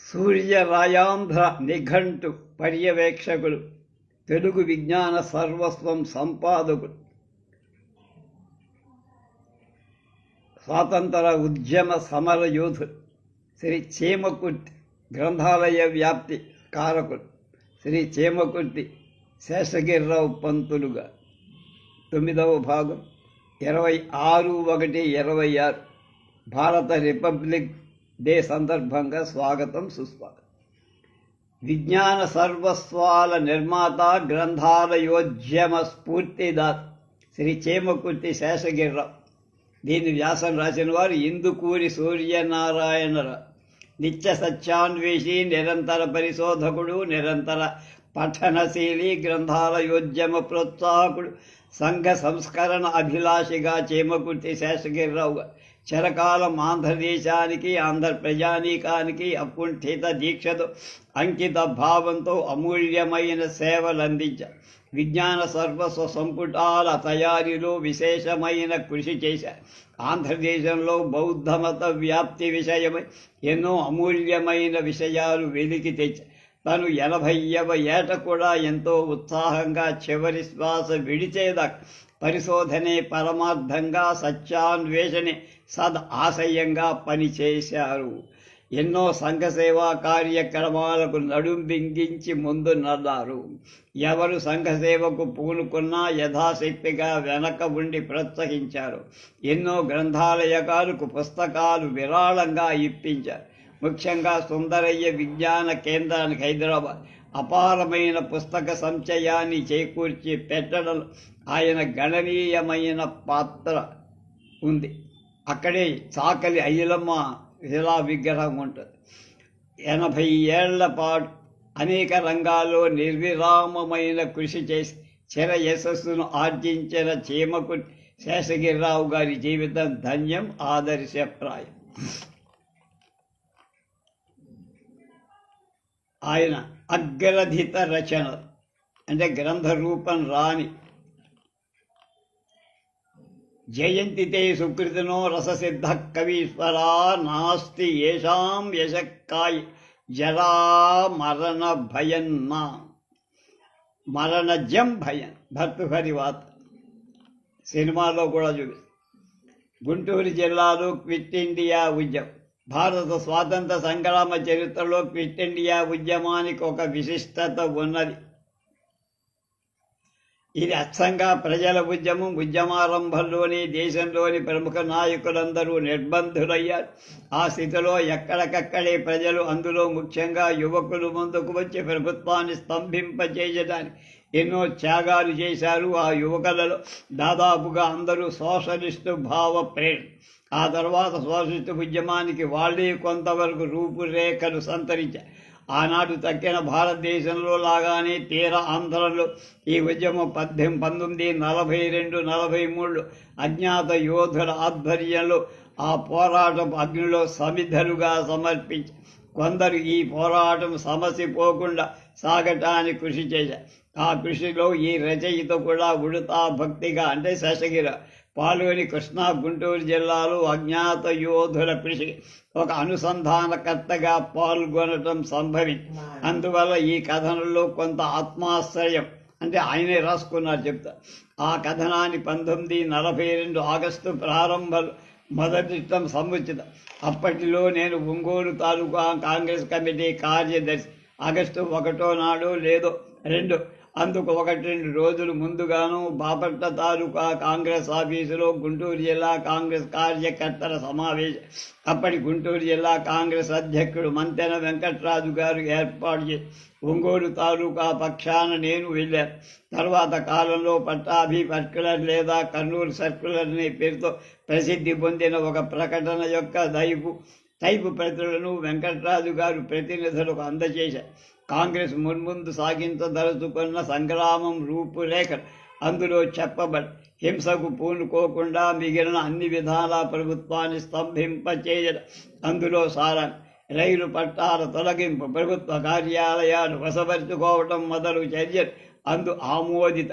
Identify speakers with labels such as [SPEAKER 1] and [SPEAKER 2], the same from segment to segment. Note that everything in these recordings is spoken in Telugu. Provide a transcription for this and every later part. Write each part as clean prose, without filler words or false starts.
[SPEAKER 1] సూర్యరాయాంధ్ర నిఘంటు పర్యవేక్షకులు, తెలుగు విజ్ఞాన సర్వస్వం సంపాదకులు, స్వాతంత్ర ఉద్యమ సమర యోధులు శ్రీ చీమకుర్తి గ్రంథాలయ వ్యాప్తి కారకులు శ్రీ చీమకుర్తి శేషగిరిరావు పంతులుగా 9వ భాగం 26/1/26 భారత రిపబ్లిక్ డే సందర్భంగా స్వాగతం సుస్వాగతం. విజ్ఞాన సర్వస్వాల నిర్మాత, గ్రంథాలయోద్యమ స్ఫూర్తిదాత శ్రీ చీమకుర్తి శేషగిరిరావు. దీని వ్యాసం రాసిన వారు ఇందుకూరి సూర్యనారాయణరావు. నిత్య సత్యాన్వేషి, నిరంతర పరిశోధకుడు, నిరంతర పఠనశీలి, గ్రంథాలయోద్యమ ప్రోత్సాహకుడు, సంఘ సంస్కరణ అభిలాషిగా చీమకుర్తి శేషగిరిరావుగా చిరకాలం ఆంధ్రదేశానికి, ఆంధ్ర ప్రజానీకానికి అకుంఠిత దీక్షతో, అంకిత భావంతో అమూల్యమైన సేవలు అందించారు. విజ్ఞాన సర్వస్వ సంపుటాల తయారీలో విశేషమైన కృషి చేశారు. ఆంధ్రదేశంలో బౌద్ధ మత వ్యాప్తి విషయమై ఎన్నో అమూల్యమైన విషయాలు వెలికి తెచ్చారు. తను 80వ ఏట కూడా ఎంతో ఉత్సాహంగా చివరి శ్వాస విడిచేదాకా పరిశోధనే పరమార్థంగా, సత్యాన్వేషణే ఆశయంగా పనిచేశారు. ఎన్నో సంఘ సేవా కార్యక్రమాలకు నడుం బింగించి ముందు నన్నారు. ఎవరు సంఘ సేవకు పూనుకున్నా యథాశక్తిగా వెనక ఉండి ప్రోత్సహించారు. ఎన్నో గ్రంథాలయకాలకు పుస్తకాలు విరాళంగా ఇప్పించారు. ముఖ్యంగా సుందరయ్య విజ్ఞాన కేంద్రానికి హైదరాబాద్ అపారమైన పుస్తక సంచయాన్ని చేకూర్చి పెట్టడం ఆయన గణనీయమైన పాత్ర ఉంది. అక్కడే చాకలి అయ్యలమ్మ శిలా విగ్రహం ఉంటుంది. 80 ఏళ్ల పాటు అనేక రంగాల్లో నిర్విరామమైన కృషి చేసి చిర యశస్సును ఆర్జించిన చీమకుర్తి శేషగిరిరావు గారి జీవితం ధన్యం, ఆదర్శప్రాయం. ఆయన అగ్రధిత రచన అంటే గ్రంథ రూపం రాని జయంతితే సుకృతినో రససిద్ధ కవీశ్వరా నాస్తి ఏషాం యశక్కాయ జరా మరణ భయన్నా మరణజం భయం భర్తృహరివాత సినిమాలో కూడా చూపిస్తారు. గుంటూరు జిల్లాలో క్విట్ ఇండియా ఉద్యమం. భారత స్వాతంత్ర సంగ్రామ చరిత్రలో క్విట్ ఇండియా ఉద్యమానికి ఒక విశిష్టత ఉన్నది. ఇది అచ్చంగా ప్రజల ఉద్యమం. ఉద్యమారంభంలోని దేశంలోని ప్రముఖ నాయకులందరూ నిర్బంధులయ్యారు. ఆ స్థితిలో ఎక్కడికక్కడే ప్రజలు, అందులో ముఖ్యంగా యువకులు ముందుకు వచ్చి ప్రభుత్వాన్ని స్తంభింపచేయడానికి ఎన్నో త్యాగాలు చేశారు. ఆ యువకులలో దాదాపుగా అందరూ సోషలిస్టు భావ ప్రేరణ. ఆ తర్వాత సోషలిస్టు ఉద్యమానికి వాళ్ళే కొంతవరకు రూపురేఖలు సంతరించారు. ఆనాడు తక్కిన భారతదేశంలో లాగానే తీర ఆంధ్రలో ఈ ఉద్యమం 1942-43 అజ్ఞాత యోధుల ఆధ్వర్యంలో ఆ పోరాటం అగ్నిలో సమిధలుగా సమర్పించి కొందరు ఈ పోరాటం సమసిపోకుండా సాగటానికి కృషి చేశారు. ఆ కృషిలో ఈ రచయిత కూడా ఉడతా భక్తిగా అంటే శేషగిరి పాల్గొని కృష్ణా గుంటూరు జిల్లాలో అజ్ఞాత యోధుల కృషి ఒక అనుసంధానకర్తగా పాల్గొనటం సంభవించి, అందువల్ల ఈ కథనంలో కొంత ఆత్మాశ్రయం అంటే ఆయనే రాసుకున్నారు చెప్తా. ఆ కథనాన్ని 1942 ఆగస్టు ప్రారంభంలో మొదటిష్టం సముచితం. అప్పటిలో నేను ఒంగోలు తాలూకా కాంగ్రెస్ కమిటీ కార్యదర్శి. ఆగస్టు 1 నాడు లేదో 2 అందుకు 1-2 రోజులు ముందుగాను బాపట్ల తాలూకా కాంగ్రెస్ ఆఫీసులో గుంటూరు జిల్లా కాంగ్రెస్ కార్యకర్తల సమావేశం. అప్పటి గుంటూరు జిల్లా కాంగ్రెస్ అధ్యక్షుడు మంతెన వెంకట్రాజు గారు ఏర్పాటు చేసి ఒంగోలు తాలూకా పక్షాన నేను వెళ్ళాను. తర్వాత కాలంలో పట్టాభి సర్క్యులర్ లేదా కర్నూలు సర్క్యులర్ అనే పేరుతో ప్రసిద్ధి పొందిన ఒక ప్రకటన యొక్క టైపు ప్రతులను వెంకట్రాజు గారు ప్రతినిధులకు అందజేశారు. కాంగ్రెస్ మున్ముందు సాగించదలుచుకున్న సంగ్రామం రూపురేఖలు అందులో చెప్పబడి హింసకు పూనుకోకుండా మిగిలిన అన్ని విధాల ప్రభుత్వాన్ని స్తంభింపచేయడం అందులో సారాంశం. రైలు పట్టాల తొలగింపు, ప్రభుత్వ కార్యాలయాలు వశపరుచుకోవటం మొదలు చర్యలు అందు ఆమోదిత.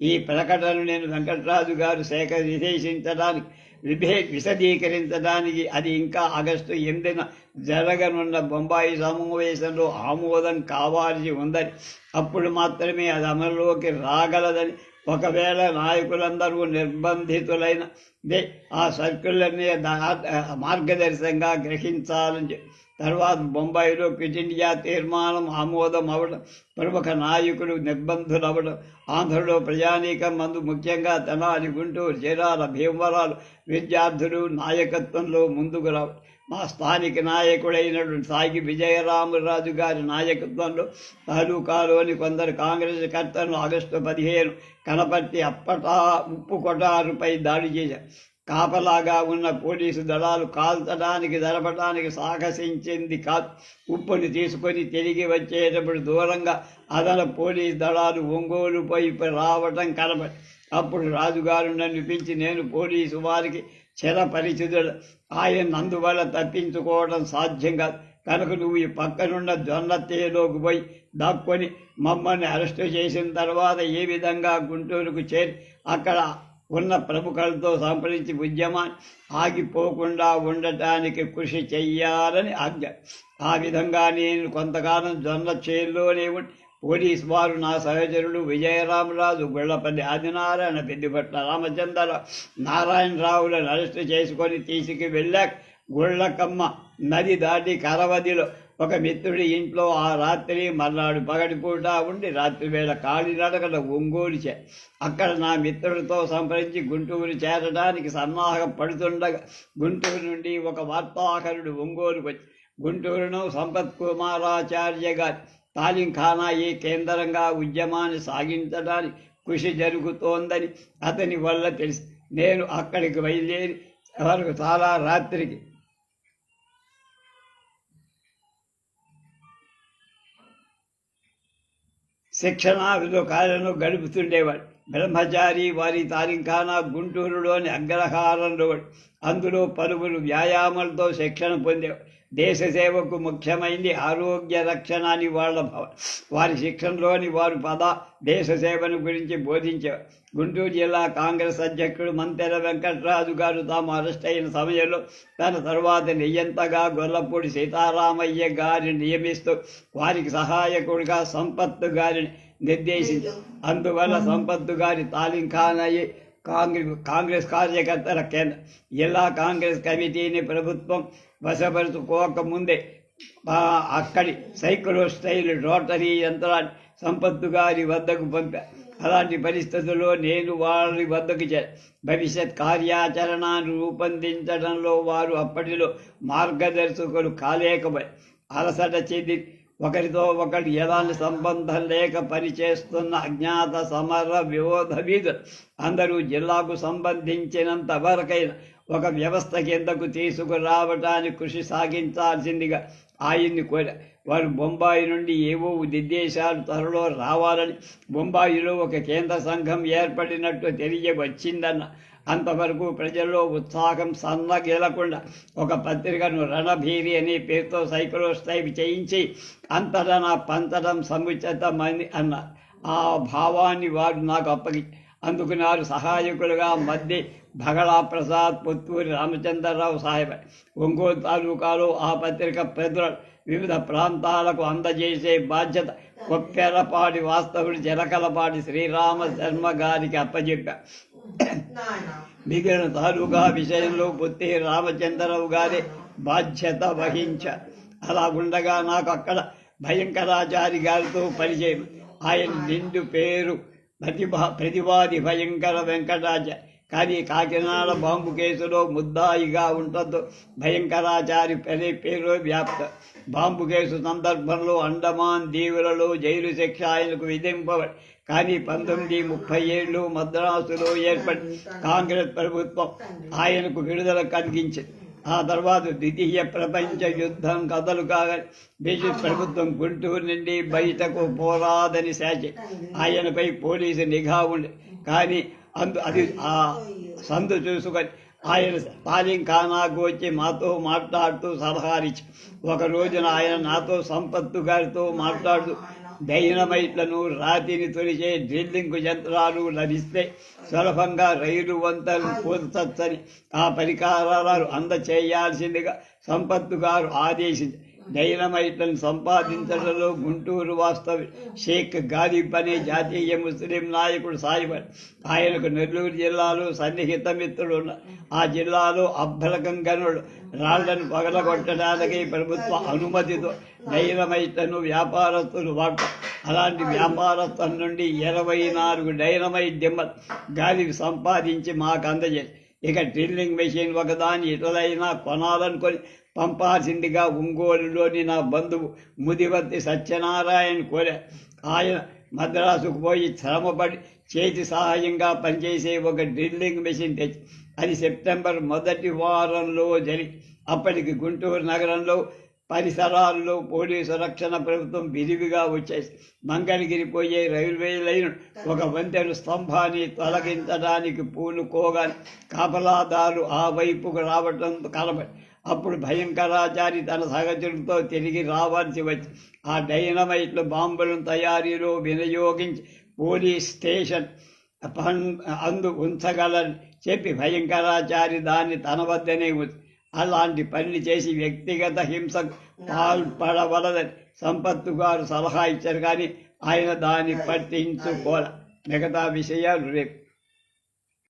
[SPEAKER 1] ఈ ప్రకటనను నేను వెంకటరాజు గారు విశదీకరించడానికి అది ఇంకా ఆగస్టు 8న జరగనున్న బొంబాయి సమావేశంలో ఆమోదం కావాల్సి ఉందని, అప్పుడు మాత్రమే అది అమలులోకి రాగలదని, ఒకవేళ నాయకులందరూ నిర్బంధితులైన ఆ సర్కులర్ని మార్గదర్శకంగా గ్రహించాలని. తర్వాత బొంబాయిలో క్విట్ ఇండియా తీర్మానం ఆమోదం అవడం, ప్రముఖ నాయకులు నిర్బంధులవ్వడం, ఆంధ్రలో ప్రజానీకం మందు ముఖ్యంగా తెనాలి, గుంటూరు, చీరాల, భీమవరాలు విద్యార్థులు నాయకత్వంలో ముందుకు రావడం, మా స్థానిక నాయకుడైనటువంటి సాగి విజయరామరాజు గారి నాయకత్వంలో తాలూకాలోని కొందరు కాంగ్రెస్ కర్తలను ఆగస్టు 15 కనపర్తి ఉప్పు కొటారుపై దాడి చేశారు. కాపలాగా ఉన్న పోలీసు దళాలు కాల్చడానికి జరపడానికి సాహసించింది కాదు. ఉప్పుని తీసుకొని తిరిగి వచ్చేటప్పుడు దూరంగా అదన పోలీసు దళాలు ఒంగోలు వైపు రావటం కనబడి, అప్పుడు రాజుగారు నన్ను పిలిచి, నేను పోలీసు వారికి చిరపరిచితుడు, ఆయన అందువల్ల తప్పించుకోవడం సాధ్యం కాదు, కనుక నువ్వు ఈ పక్కనున్న జొన్నతేలోకి పోయి దాక్కొని మమ్మల్ని అరెస్టు చేసిన తర్వాత ఏ విధంగా గుంటూరుకు చేరి అక్కడ ఉన్న ప్రముఖులతో సంప్రదించి ఉద్యమాన్ని ఆగిపోకుండా ఉండటానికి కృషి చెయ్యాలని ఆజ్ఞ. ఆ విధంగా నేను కొంతకాలం జొన్న చేల్లోనే ఉండి పోలీసు వారు నా సహచరుడు విజయరామరాజు, గుళ్లపల్లి ఆదినారాయణ, పెద్దిపట్ల రామచంద్రరావు, నారాయణరావులను అరెస్టు చేసుకొని తీసుకువెళ్ళాక గుళ్ళకమ్మ నది దాటి కరవదిలో ఒక మిత్రుడి ఇంట్లో ఆ రాత్రి మర్నాడు పగటిపూట ఉండి రాత్రి వేళ కాలినడకల ఒంగోలు అక్కడ నా మిత్రుడితో సంప్రదించి గుంటూరు చేరడానికి సన్నాహం పడుతుండగా గుంటూరు నుండి ఒక వార్తాహరుడు ఒంగోలుకు వచ్చి గుంటూరును సంపత్ కుమారాచార్య గారి తాలింఖానా ఈ కేంద్రంగా ఉద్యమాన్ని సాగించడానికి కృషి జరుగుతోందని అతని వల్ల తెలిసి నేను అక్కడికి బయలుదేరి వరకు చాలా రాత్రికి శిక్షణా విధుకాలను గడుపుతుండేవాడు. బ్రహ్మచారి వారి తాలింఖానా గుంటూరులోని అగ్రహారంలో, అందులో పలువురు వ్యాయామాలతో శిక్షణ పొందేవాడు. దేశ సేవకు ముఖ్యమైంది ఆరోగ్య రక్షణ అని వాళ్ళ భావం. వారి శిక్షణలోని వారు దేశ సేవను గురించి బోధించేవారు. గుంటూరు జిల్లా కాంగ్రెస్ అధ్యక్షుడు మంతెన వెంకటరాజు గారు తాము అరెస్ట్ అయిన సమయంలో తన తరువాత నియంతగా గొల్లపూడి సీతారామయ్య గారిని నియమిస్తూ వారికి సహాయకుడిగా సంపత్తు గారిని నిర్దేశించి, అందువల్ల సంపత్తు గారి తాలింఖానయ్యి కాంగ్రెస్ కార్యకర్తల కేంద్ర జిల్లా కాంగ్రెస్ కమిటీని ప్రభుత్వం వశపరుచుకోకముందే అక్కడి సైక్లో స్టైల్ రోటరీ యంత్రాన్ని సంపత్తు గారి వద్దకు పంపారు. అలాంటి పరిస్థితుల్లో నేను వారి వద్దకు భవిష్యత్ కార్యాచరణను రూపొందించడంలో వారు అప్పటిలో మార్గదర్శకులు కాలేకపోయి అలసట చెంది ఒకరితో ఒకరు ఎలాంటి సంబంధం లేక పనిచేస్తున్న అజ్ఞాత సమర విరోధ వీధులు అందరూ జిల్లాకు సంబంధించినంత వరకైన ఒక వ్యవస్థ కిందకు తీసుకురావటానికి కృషి సాగించాల్సిందిగా ఆయన్ని కోరారు. వారు బొంబాయి నుండి ఏవో నిర్దేశాలు త్వరలో రావాలని, బొంబాయిలో ఒక కేంద్ర సంఘం ఏర్పడినట్టు తెలియవచ్చిందన్న. అంతవరకు ప్రజల్లో ఉత్సాహం సన్నగిలకుండా ఒక పత్రికను రణభీరి అనే పేరుతో సైక్లోస్టైప్ చేయించి అంతటా పంచడం సముచితమని అన్నారు. ఆ భావాన్ని వారు నాకు అప్పగించి అందుకున్నారు. సహాయకులుగా మధ్య భగళా ప్రసాద్, పుత్తూరి రామచంద్రరావు సాహెబ్. ఒంగోలు తాలూకాలో ఆ పత్రిక ప్రతులను వివిధ ప్రాంతాలకు అందజేసే బాధ్యత కొప్పెరపాటి వాస్తవుడు చిలకలపాటి శ్రీరామ శర్మ గారికి అప్పచెప్పారు. మిగిలిన తాలూకా విషయంలో పుత్తి రామచంద్రరావు గారి బాధ్యత వహించారు. అలా ఉండగా నాకు అక్కడ భయంకరాచారి గారితో పరిచయం. ఆయన నిండు పేరు ప్రతివాది భయంకర వెంకటాచార్య, కానీ కాకినాడ బాంబు కేసులో ముద్దాయిగా ఉండటంతో భయంకరాచారి పేరు వ్యాప్త. బాంబు కేసు సందర్భంలో అండమాన్ దీవులలో జైలు శిక్ష ఆయనకు విధింపబడి, కానీ 1937 మద్రాసులో ఏర్పడి కాంగ్రెస్ ప్రభుత్వం ఆయనకు విడుదల కలిగించింది. ఆ తర్వాత ద్వితీయ ప్రపంచ యుద్ధం కథలు కాగానే బ్రిటిష్ ప్రభుత్వం గుంటూరు నుండి బయటకు పోరాదని శాచి ఆయనపై పోలీసు నిఘా ఉండే, కానీ అది ఆ సందు చూసుకొని ఆయన తాలింఖానాకు వచ్చి మాతో మాట్లాడుతూ సలహాలిచ్చి, ఒక రోజున ఆయన నాతో సంపత్తు గారితో మాట్లాడుతూ డైనమైట్లను రాతిని తొలిచే డ్రిల్లింగ్ యంత్రాలు లభిస్తే సులభంగా రైలు వంతలు పూర్తని ఆ పరికరాలు అందచేయాల్సిందిగా సంపత్తు గారు ఆదేశించారు. డైనమైట్లను సంపాదించడంలో గుంటూరు వాస్తవి షేక్ గాలిబ్ అనే జాతీయ ముస్లిం నాయకుడు సాయపడి ఆయనకు నెల్లూరు జిల్లాలో సన్నిహిత మిత్రులు ఉన్నారు. ఆ జిల్లాలో అబ్బలకం గనుడు రాళ్లను పగలగొట్టడానికి ప్రభుత్వ అనుమతితో డైనమైట్లను వ్యాపారస్తులు వాడతారు. అలాంటి వ్యాపారస్తుల నుండి 24 డైనమైట్ దిమ్మలు గాలిబ్ సంపాదించి మాకు అందజేసి ఇక డ్రిల్లింగ్ మెషిన్ ఒకదాని ఇతలైనా కొనాలనుకొని పంపాల్సిందిగా ఒంగోలులోని నా బంధువు ముదివర్తి సత్యనారాయణ కోరారు. ఆయన మద్రాసుకు పోయి శ్రమపడి చేతి సహాయంగా పనిచేసే ఒక డ్రిల్లింగ్ మెషిన్ తెచ్చి అది సెప్టెంబర్ మొదటి వారంలో జరిగి అప్పటికి గుంటూరు నగరంలో పరిసరాల్లో పోలీసు రక్షణ ప్రభుత్వం విరివిగా వచ్చేసి మంగళగిరి పోయే రైల్వే లైన్ ఒక వంతెన స్తంభాన్ని తొలగించడానికి పూనుకోగానే కాపలాదారు ఆ వైపుకు రావటం కనబడి అప్పుడు భయంకరాచారి తన సహచరులతో తిరిగి రావాల్సి వచ్చి ఆ డైనమైట్లు బాంబులను తయారీలో వినియోగించి పోలీస్ స్టేషన్ అందు ఉంచగలని చెప్పి భయంకరాచారి దాన్ని తన వద్దనే ఉంది. అలాంటి పని చేసి వ్యక్తిగత హింసకు పాల్పడవలదని సంపత్తు గారు సలహా ఇచ్చారు, కానీ ఆయన దాన్ని పట్టించుకోలే. మిగతా విషయాలు రేపు.